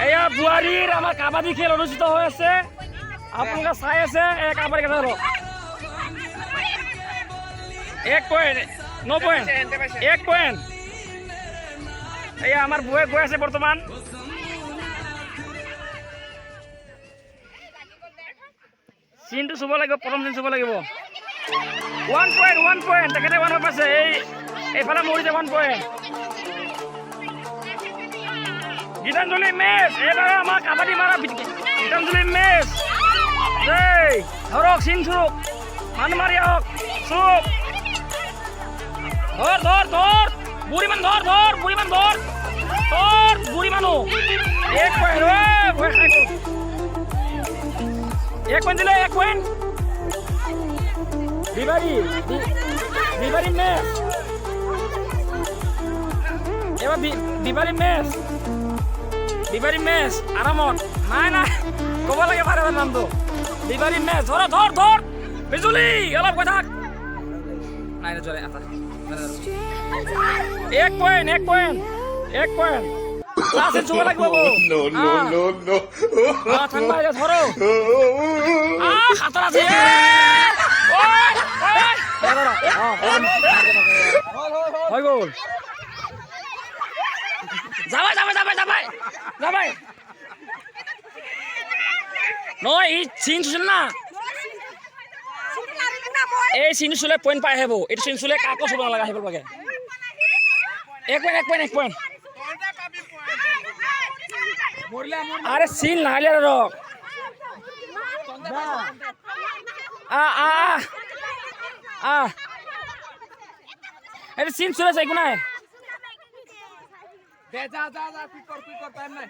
এয়া বুয়ারির আমার কাবাডি খেল অনুষ্ঠিত হৈ আছে আপোনালোকে চাই আছে কাবাডি খেল 1 পয়েন্ট 9 পয়েন্ট 1 পয়েন্ট এয়া আমার বুয়ে গৈ আছে বর্তমান চিনটো চুব লাগিব প্ৰথম চিন চুব লাগিব 1 পয়েন্ট তেখেতে 1 পাইছে এইফালে মৰি যায় 1 পয়েন্ট গীতাঞ্জলি মেচ এইবাৰ আমাৰ কাবাডী মাৰা গীতাঞ্জলি মেচ দেই ধৰক চিন চুক মান মাৰি আহক চুক ধৰ বুঢ়ীমান ধৰ বুঢ়ীমান ধৰ বুঢ়ী মানুহ 1 পয়েন্ট ভয় খাই গ'ল 1 পয়েন্ট দিলে 1 পয়েন্ট বিবাৰী মেচ এবার বিবাৰী মেচ আরামত নাই কব লাগে পাৰে নামটো বিবাৰী মেচ ধৰ বিজুলি অলপ কৈ থাক নাই জলে এটা 1 পয়েন্ট ক্লাসে চুব লাগিব নো ঠান্ডা হয়ে ধরো খাতরা আছে হৈ গ'ল যাবাই নহয় এই চিন চুছিল না এই চিন চুলে পইণ্ট পাই আহিব এইটো চিন চুলে কাকো চুব নালাগে আহিব লাগে 1 পয়েন্ট আরে চিন নাহিলে রক এটা চিন চলে যায় একো নাই যা যা যা কুইক কর টাইম নাই